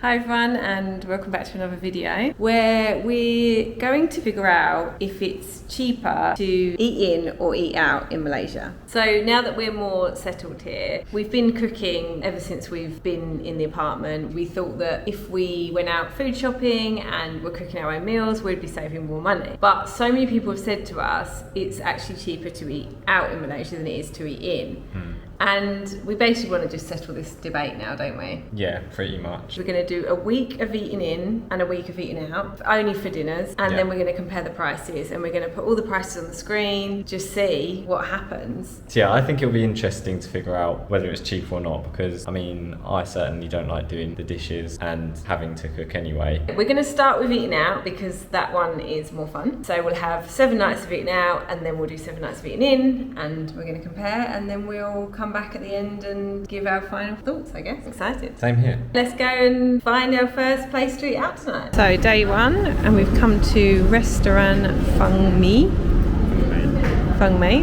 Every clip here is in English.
Hi everyone, and welcome back to another video where we're going to figure out if it's cheaper to eat in or eat out in Malaysia. So now that we're more settled here, we've been cooking ever since we've been in the apartment. We thought that if we went out food shopping and were cooking our own meals, we'd be saving more money. But so many people have said to us it's actually cheaper to eat out in Malaysia than it is to eat in. And we basically want to just settle this debate now, don't we? Yeah, pretty much. We're going to do a week of eating in and a week of eating out, only for dinners, and then we're going to compare the prices, and we're going to put all the prices on the screen, just see what happens. So yeah, I think it'll be interesting to figure out whether it's cheap or not, because I mean, I certainly don't like doing the dishes and having to cook anyway. We're going to start with eating out because that one is more fun. So we'll have 7 nights of eating out, and then we'll do 7 nights of eating in, and we're going to compare, and then we'll come back at the end and give our final thoughts, I guess. Excited. Same here. Let's go and find our first place to eat out tonight. So day one, and we've come to restaurant Fung Me. Fung Me.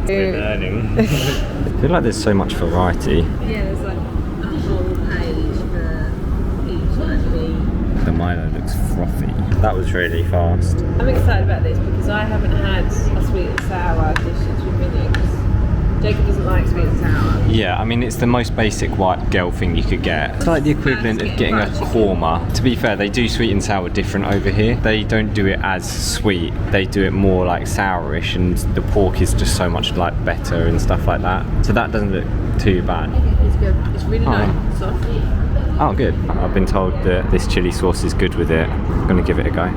We're learning. I feel like there's so much variety. Yeah, there's like a whole page for each like. The Milo looks frothy. That was really fast. I'm excited about this because I haven't had a sweet and sour dish since we've been here. Jacob doesn't like sweet and sour. Yeah, I mean, it's the most basic white girl thing you could get. It's like the equivalent of getting a korma. To be fair, they do sweet and sour different over here. They don't do it as sweet. They do it more like sourish, and the pork is just so much like better and stuff like that. So that doesn't look too bad. It's good. It's really nice. Soft. Oh, good. I've been told that this chili sauce is good with it. I'm gonna give it a go.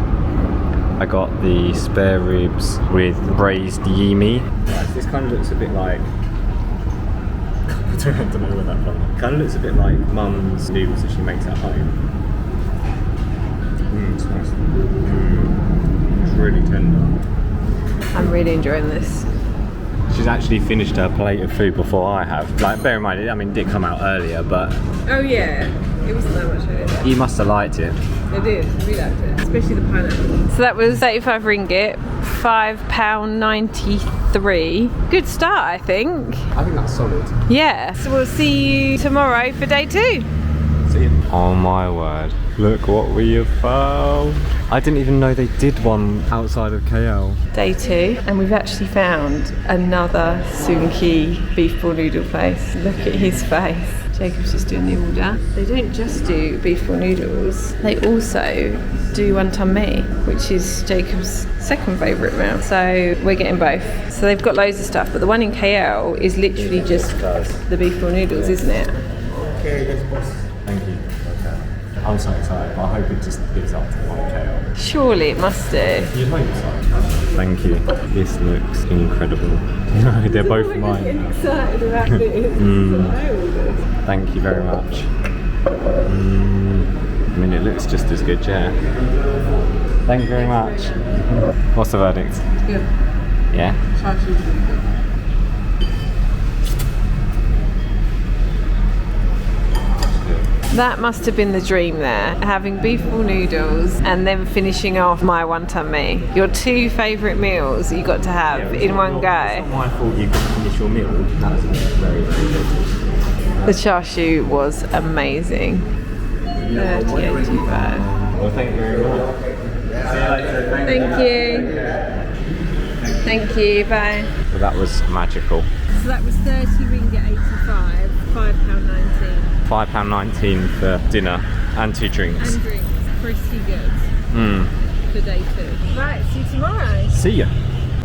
I got the spare ribs with braised yimi. This kind of looks a bit like... I don't know where that from. Kind of looks a bit like Mum's noodles that she makes at home. It's nice. It's really tender. I'm really enjoying this. She's actually finished her plate of food before I have. Like, bear in mind, I mean, it did come out earlier, but... Oh yeah, it wasn't that much earlier. You must have liked it. I did, we liked it, especially the pineapple. So that was 35 ringgit, £5.93. Good start, I think. I think that's solid. Yeah, so we'll see you tomorrow for day 2. See you. Oh my word, look what we have found. I didn't even know they did one outside of KL. Day 2, and we've actually found another Sunki beef ball noodle place. Look at his face. Jacob's just doing the order. They don't just do beef ball noodles, they also do wonton mee, which is Jacob's second favourite meal. So we're getting both. So they've got loads of stuff, but the one in KL is literally just the beef ball noodles, isn't it? Okay, that's boss. Thank you. Okay. I'm so excited, but I hope it just gives up to 1 KL. Surely it must do. You'd hope so. Thank you. This looks incredible. They're both mine. I'm excited about this. Thank you very much. I mean, it looks just as good, yeah. Thank you very much. What's the verdict? Good. Yeah? That must have been the dream there, having beef ball noodles and then finishing off my wonton mee. Your 2 favourite meals you got to have in one go. It's not my fault you couldn't finish your meal. That was very, very good. The char siu was amazing. 38.25. Well, thank you very much. See you later. Thank you, bye. Well, that was magical. So that was 30 ringgit 85, £5.19. £5.19 for dinner and 2 drinks. And drinks, pretty good for day 2. Right, see you tomorrow. See ya.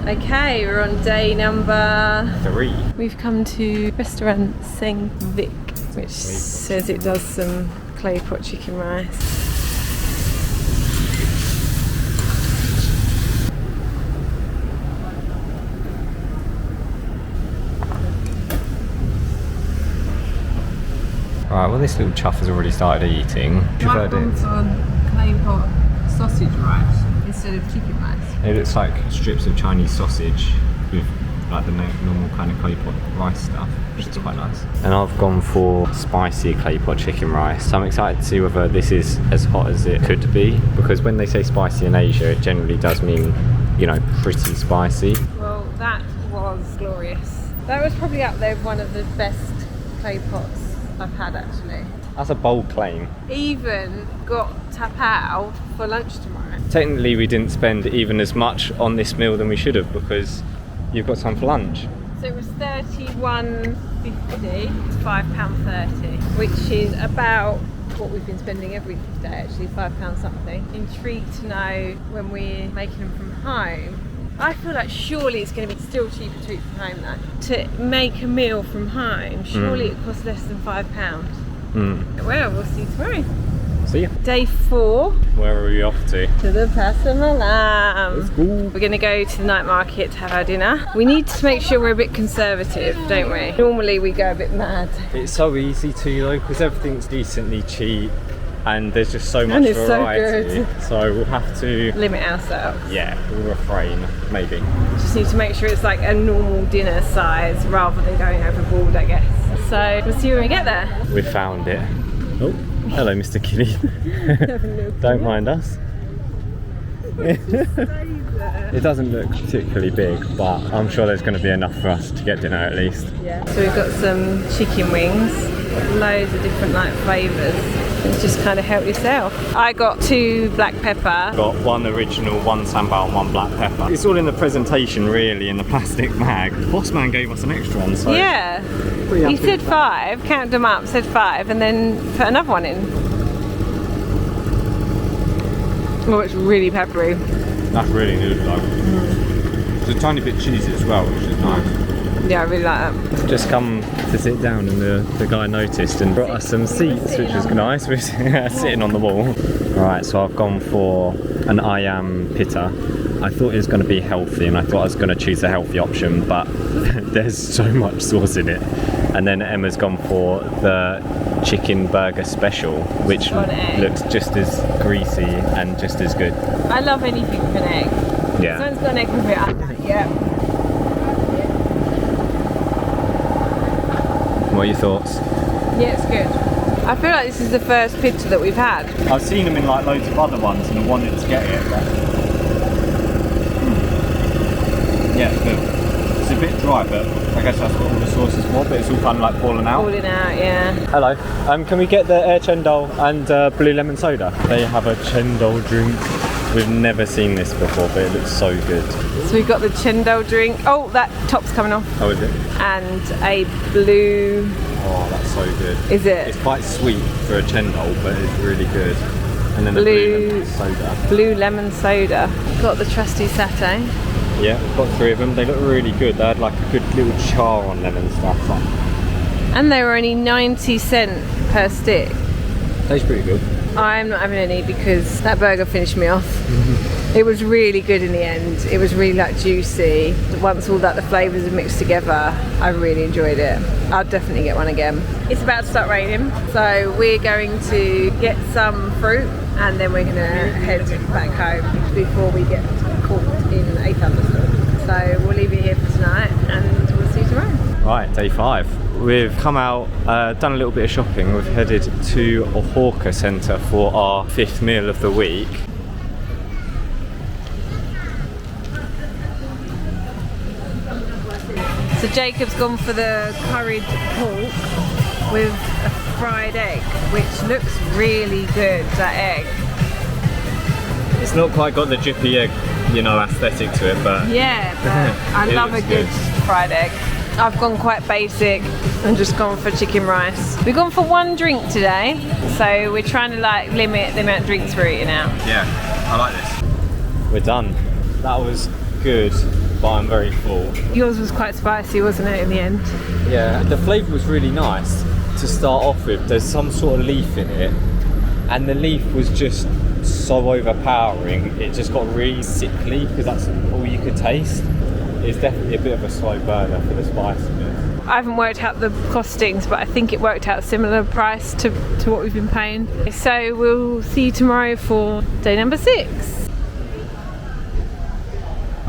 Okay, we're on day number 3. We've come to restaurant Seng Vic, which says it does some clay pot chicken rice. Right, well, this little chuff has already started eating. White on clay pot sausage rice instead of chicken rice. It looks like strips of Chinese sausage with like the normal kind of clay pot rice stuff, which is quite nice. And I've gone for spicy clay pot chicken rice. So I'm excited to see whether this is as hot as it could be, because when they say spicy in Asia, it generally does mean, you know, pretty spicy. Well, that was glorious. That was probably up there one of the best clay pots I've had actually. That's a bold claim. Even got tapao for lunch tomorrow. Technically, we didn't spend even as much on this meal than we should have because you've got time for lunch. So it was £31.50, it's £5.30, which is about what we've been spending every day actually, £5 something. Intrigued to know when we're making them from home. I feel like surely it's going to be still cheaper to eat from home though. To make a meal from home, surely it costs less than £5. Well, we'll see tomorrow. See ya. Day 4. Where are we off to? To the Pasar Malam. Let's go. We're going to go to the night market to have our dinner. We need to make sure we're a bit conservative, don't we? Normally we go a bit mad. It's so easy to though, because everything's decently cheap and there's just so much variety. So we'll have to limit ourselves. Yeah, we'll refrain, maybe. Just need to make sure it's like a normal dinner size rather than going overboard, I guess. So we'll see when we get there. We found it. Oh, hello, Mr. Kitty. Don't mind us. It doesn't look particularly big, but I'm sure there's going to be enough for us to get dinner at least. Yeah. So we've got some chicken wings, loads of different like flavours. And just kind of help yourself. I got 2 black pepper. Got 1 original, 1 sambal and 1 black pepper. It's all in the presentation really, in the plastic bag. Boss man gave us an extra one, so yeah. He said 5, counted them up, said 5, and then put another one in. Oh, it's really peppery. That's really good though. It's a tiny bit cheesy as well, which is nice. Yeah, I really like that. Just come to sit down and the guy noticed and brought us some seats, which was nice. We're sitting on the wall. Right, so I've gone for an ayam pitta. I thought it was going to be healthy and I thought I was going to choose a healthy option, but there's so much sauce in it. And then Emma's gone for the chicken burger special, which looks just as greasy and just as good. I love anything with an egg. Yeah. Someone's got an egg with it, yeah. What are your thoughts? Yeah, it's good. I feel like this is the first pizza that we've had. I've seen them in like loads of other ones and I wanted to get it, but yeah, it's good. It's a bit dry, but I guess that's what all the sauce is for, but it's all kind of like falling out. Falling out, yeah. Hello, can we get the air chendol and blue lemon soda? They have a chendol drink. We've never seen this before, but it looks so good. So we've got the chendol drink. Oh, that top's coming off. Oh, is it? And a blue... Oh, that's so good. Is it? It's quite sweet for a chendol, but it's really good. And then the blue lemon soda. Blue lemon soda. Got the trusty satay. Yeah, got 3 of them. They look really good. They had like a good little char on them and stuff. And they were only 90 cents per stick. Tastes pretty good. I'm not having any because that burger finished me off. It was really good in the end. It was really like juicy. Once all that the flavours are mixed together, I really enjoyed it. I'll definitely get one again. It's about to start raining, so we're going to get some fruit and then we're going to head back home before we get caught in a thunderstorm. So we'll leave it here for tonight and we'll see you tomorrow. Right, day 5. We've come out, done a little bit of shopping. We've headed to a hawker centre for our 5th meal of the week. So Jacob's gone for the curried pork with a fried egg, which looks really good, that egg. It's not quite got the drippy egg, you know, aesthetic to it, but... Yeah, but I love a good fried egg. I've gone quite basic and just gone for chicken rice. We've gone for 1 drink today, so we're trying to like limit the amount of drinks we're eating out. Yeah, I like this. We're done. That was good, but I'm very full. Yours was quite spicy, wasn't it, in the end? Yeah, the flavour was really nice to start off with. There's some sort of leaf in it, and the leaf was just so overpowering. It just got really sickly because that's all you could taste. It's definitely a bit of a slow burner for the spiciness. I haven't worked out the costings, but I think it worked out a similar price to what we've been paying. So we'll see you tomorrow for day number 6.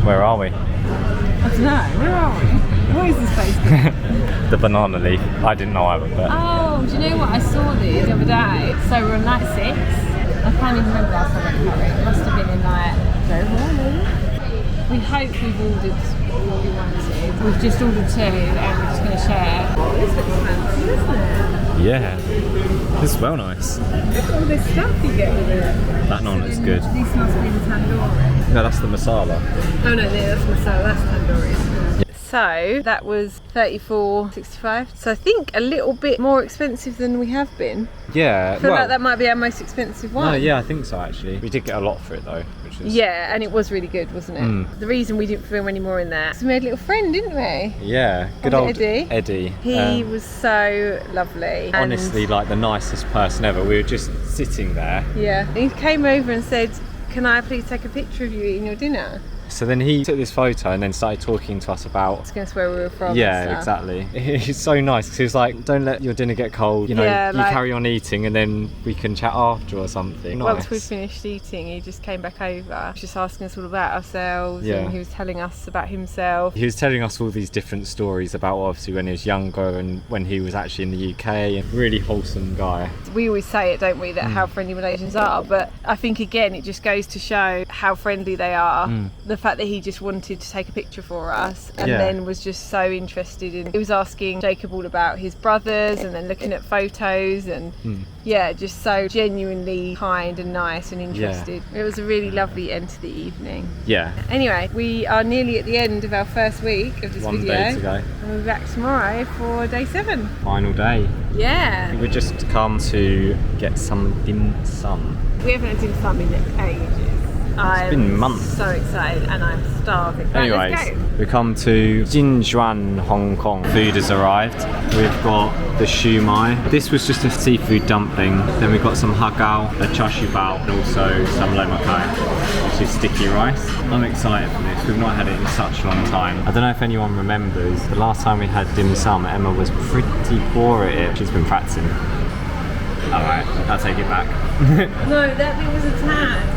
Where are we? I don't know, where are we? What is this place? The banana leaf. I didn't know either, but... Oh, do you know what? I saw these the other day. So we're on night 6. I can't even remember last time I went curry. It must have been in like... We hope we've ordered what we wanted. We've just ordered 2 and we're just going to share. Oh, this looks fancy, isn't it? Yeah, this is well nice. Look at all this stuff you get with it. That one looks good. This must be the tandoori. No, that's the masala. Oh no, that's masala, that's tandoori. So that was $34.65. So I think a little bit more expensive than we have been. Yeah. I feel like that might be our most expensive one. No, yeah, I think so actually. We did get a lot for it though, which is... Yeah, and it was really good, wasn't it? The reason we didn't film any more in there is we made a little friend, didn't we? Yeah, good old Eddie. He was so lovely. Honestly, like the nicest person ever. We were just sitting there. Yeah. He came over and said, "Can I please take a picture of you eating your dinner?" So then he took this photo and then started talking to us about... Asking where we were from. Yeah, exactly. He's so nice because he was like, don't let your dinner get cold, you know, you carry on eating and then we can chat after or something. Once we finished eating, he just came back over, just asking us all about ourselves, and he was telling us about himself. He was telling us all these different stories about obviously when he was younger and when he was actually in the UK, and really wholesome guy. We always say it, don't we, that how friendly Malaysians are, but I think again it just goes to show how friendly they are. The fact that he just wanted to take a picture for us and then was just so interested in, he was asking Jacob all about his brothers and then looking at photos and just so genuinely kind and nice and interested. It was a really lovely end to the evening. Anyway, we are nearly at the end of our first week of this video. 1 day to go. And we'll be back tomorrow for day 7. Final day. Yeah. We've just come to get some dim sum. We haven't had dim sum in ages. It's been months. So excited and I'm starving. Anyways, we come to Jinjuan, Hong Kong. Food has arrived. We've got the shumai. This was just a seafood dumpling. Then we've got some hagao, a chashu bao, and also some lo makai, which is sticky rice. I'm excited for this. We've not had it in such a long time. I don't know if anyone remembers, the last time we had dim sum, Emma was pretty poor at it. She's been practicing. Alright, I'll take it back. No, that bit was a tad.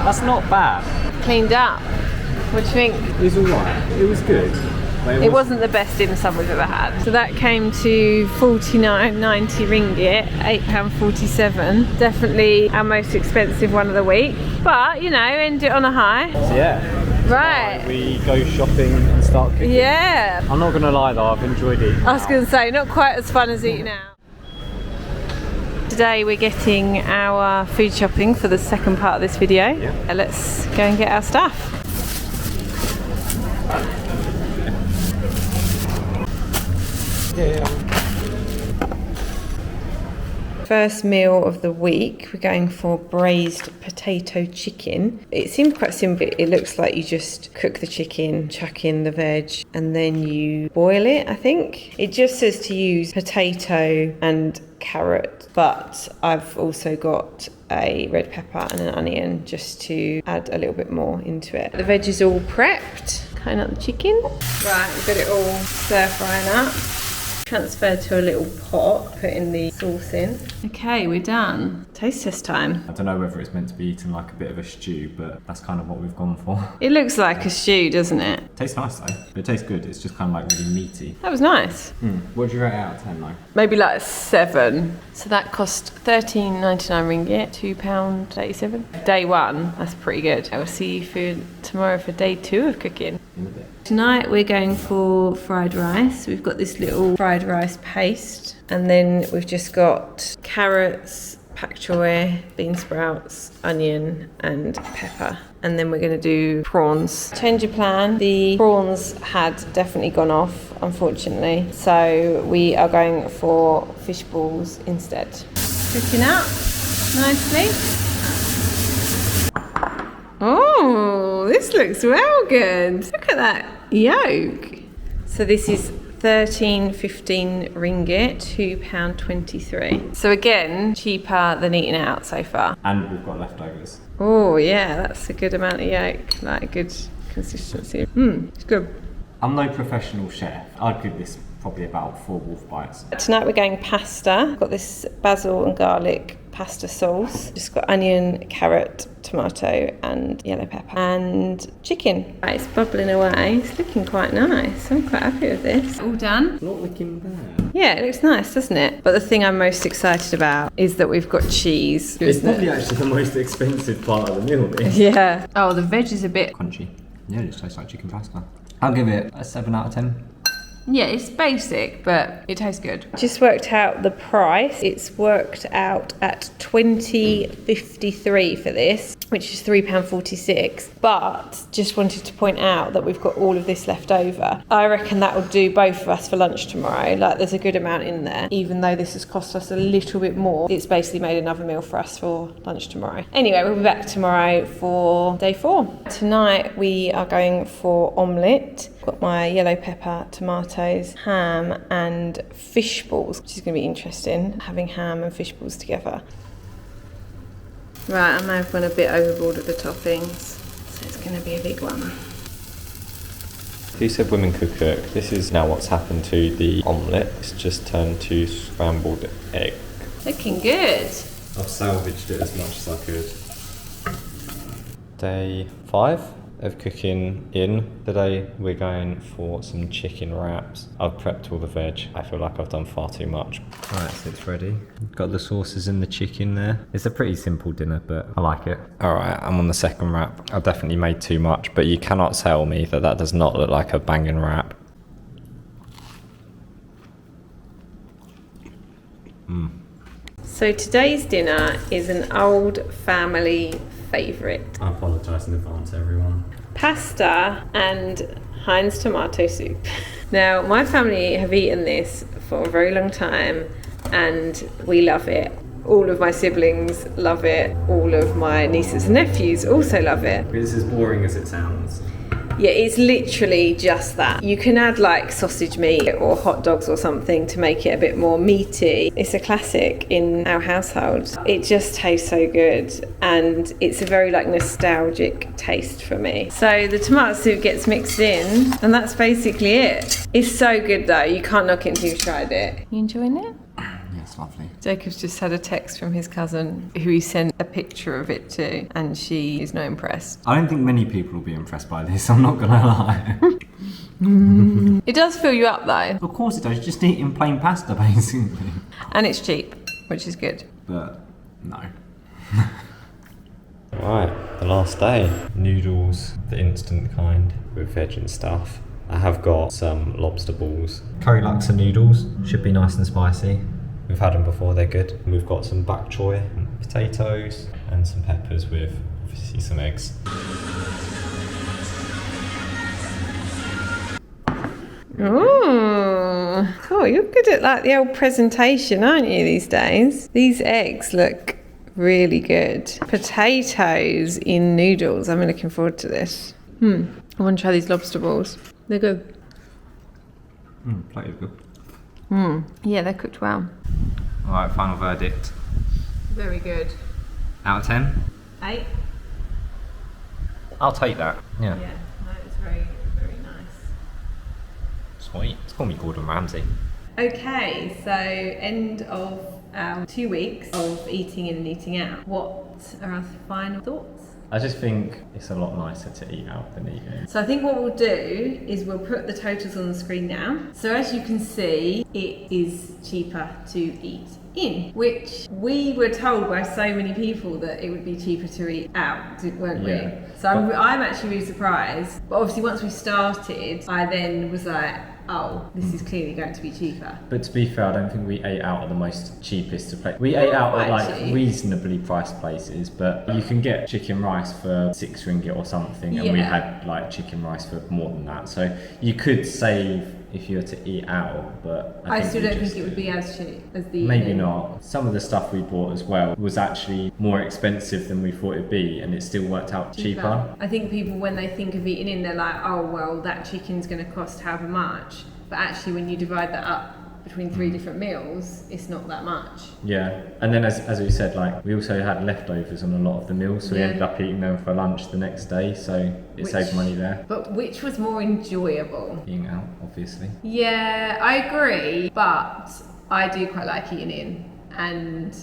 That's not bad. Cleaned up. What do you think? It was alright. It was good. It wasn't the best dim sum we've ever had. So that came to 49.90 ringgit, £8.47. Definitely our most expensive one of the week. But, you know, end it on a high. So yeah. Right. We go shopping and start cooking. Yeah. I'm not going to lie though, I've enjoyed eating. I was going to say, not quite as fun as eating out. Today we're getting our food shopping for the second part of this video. Yeah. Let's go and get our stuff. First meal of the week, we're going for braised potato chicken. It seems quite simple. It looks like you just cook the chicken, chuck in the veg, and then you boil it, I think. It just says to use potato and carrot, but I've also got a red pepper and an onion just to add a little bit more into it. The veg is all prepped. Cutting up the chicken. Right, we've got it all stir frying up. Transferred to a little pot, putting the sauce in. Okay, we're done. Taste test time. I don't know whether it's meant to be eaten like a bit of a stew, but that's kind of what we've gone for. It looks like a stew, doesn't it? Tastes nice though. It tastes good. It's just kind of like really meaty. That was nice. What do you rate out of 10 though? Maybe like a 7. So that cost £13.99 ringgit, £2.87. Day 1, that's pretty good. I will see you tomorrow for day 2 of cooking. In a bit. Tonight we're going for fried rice. We've got this little fried rice paste, and then we've just got carrots, pak choy, bean sprouts, onion and pepper. And then we're going to do prawns. Change of plan. The prawns had definitely gone off, unfortunately. So we are going for fish balls instead. Cooking up nicely. Oh, this looks well good. Look at that yolk. So this is 13.15 ringgit, £2.23. So again, cheaper than eating out so far. And we've got leftovers. Oh yeah, that's a good amount of yolk, like a good consistency. It's good. I'm no professional chef. I'd give this probably about 4 wolf bites. Tonight we're going pasta. I've got this basil and garlic pasta sauce. Just got onion, carrot, tomato and yellow pepper and chicken. Right, it's bubbling away. It's looking quite nice. I'm quite happy with this. All done. Not looking bad. Yeah, it looks nice, doesn't it? But the thing I'm most excited about is that we've got cheese. It's probably actually the most expensive part of the meal, this. Yeah. Oh, the veg is a bit Crunchy. Yeah, it just tastes like chicken pasta. I'll give it a 7 out of 10. Yeah, it's basic, but it tastes good. Just worked out the price. It's worked out at $20.53 for this, which is £3.46. But just wanted to point out that we've got all of this left over. I reckon that will do both of us for lunch tomorrow. Like, there's a good amount in there. Even though this has cost us a little bit more, it's basically made another meal for us for lunch tomorrow. Anyway, we'll be back tomorrow for day 4. Tonight we are going for omelette. Got my yellow pepper, tomatoes, ham and fish balls, which is going to be interesting, having ham and fish balls together. Right, I may have gone a bit overboard with the toppings, so it's going to be a big one. You said women could cook. This is now what's happened to the omelette. It's just turned to scrambled egg. Looking good. I've salvaged it as much as I could. Day 5 of cooking in. Today we're going for some chicken wraps. I've prepped all the veg. I feel like I've done far too much. Alright, so it's ready. Got the sauces and the chicken there. It's a pretty simple dinner, but I like it. Alright, I'm on the second wrap. I definitely made too much, but you cannot tell me that that does not look like a banging wrap. So today's dinner is an old family favourite. I apologise in advance, everyone. Pasta and Heinz tomato soup. Now, my family have eaten this for a very long time and we love it. All of my siblings love it. All of my nieces and nephews also love it. It's as boring as it sounds. Yeah, it's literally just that. You can add like sausage meat or hot dogs or something to make it a bit more meaty. It's a classic in our household. It just tastes so good and it's a very like nostalgic taste for me. So the tomato soup gets mixed in and that's basically it. It's so good though, you can't knock it until you've tried it. You enjoying it? It's lovely. Jacob's just had a text from his cousin who he sent a picture of it to and she is not impressed. I don't think many people will be impressed by this, I'm not gonna lie. It does fill you up though. Of course it does, you're just eating plain pasta basically. And it's cheap, which is good. But no. Right, the last day. Noodles, the instant kind, with veg and stuff. I have got some lobster balls. Curry laksa noodles, should be nice and spicy. We've had them before, they're good. We've got some bok choy, potatoes, and some peppers with obviously some eggs. Oh, cool. You're good at like the old presentation, aren't you, these days? These eggs look really good. Potatoes in noodles. I'm looking forward to this. I want to try these lobster balls. They're good. Plenty of good. Yeah, they're cooked well. Alright, final verdict. Very good. Out of 10? 8? I'll take that. Yeah. Yeah, no, it's very, very nice. Sweet. Let's call me Gordon Ramsay. Okay, so end of our 2 weeks of eating in and eating out. What are our final thoughts? I just think it's a lot nicer to eat out than eat in. So I think what we'll do is we'll put the totals on the screen now. So as you can see, it is cheaper to eat in, which we were told by so many people that it would be cheaper to eat out, weren't we? So I'm actually really surprised. But obviously once we started, I then was like, oh, this is clearly going to be cheaper. But to be fair, I don't think we ate out at the most cheapest of places. We ate out at like reasonably priced places, but you can get chicken rice for 6 ringgit or something, and we had like chicken rice for more than that. So you could save if you were to eat out, but I still don't think it would be as cheap as the... Maybe not. Some of the stuff we bought as well was actually more expensive than we thought it'd be, and it still worked out cheaper. I think people, when they think of eating in, they're like, oh, well, that chicken's going to cost however much. But actually, when you divide that up between 3 different meals, it's not that much. Yeah, and then as we said, like we also had leftovers on a lot of the meals, so we ended up eating them for lunch the next day, so it saved money there. But which was more enjoyable? Eating out, obviously. Yeah, I agree, but I do quite like eating in, and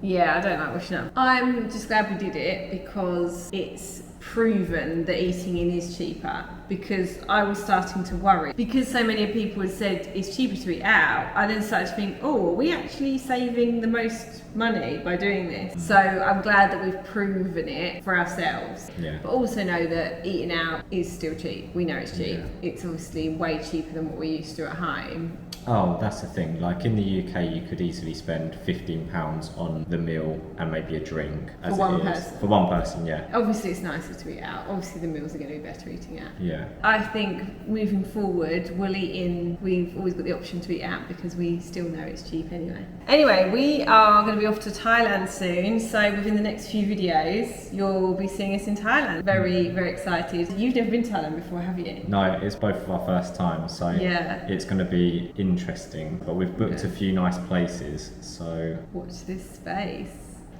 Yeah, I don't like washing up. I'm just glad we did it because it's proven that eating in is cheaper, because I was starting to worry because so many people had said it's cheaper to eat out. I then started to think, oh, are we actually saving the most money by doing this? So I'm glad that we've proven it for ourselves, but also know that eating out is still cheap. We know it's cheap. It's obviously way cheaper than what we're used to at home. Oh, that's the thing. Like in the UK, you could easily spend £15 on the meal and maybe a drink. For one person. For one person, yeah. Obviously, it's nicer to eat out. Obviously, the meals are going to be better eating out. Yeah. I think moving forward, we'll eat in. We've always got the option to eat out because we still know it's cheap anyway. Anyway, we are going to be off to Thailand soon. So within the next few videos, you'll be seeing us in Thailand. Very, very excited. You've never been to Thailand before, have you? No, it's both of our first times. So it's going to be interesting, but we've booked a few nice places, so watch this space.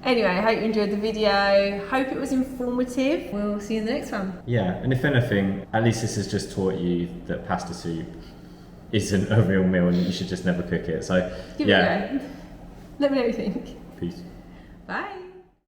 Anyway, I hope you enjoyed the video. Hope it was informative. We'll see you in the next one. Yeah, and if anything, at least this has just taught you that pasta soup isn't a real meal and you should just never cook it. So give it a go. Let me know what you think. Peace. Bye.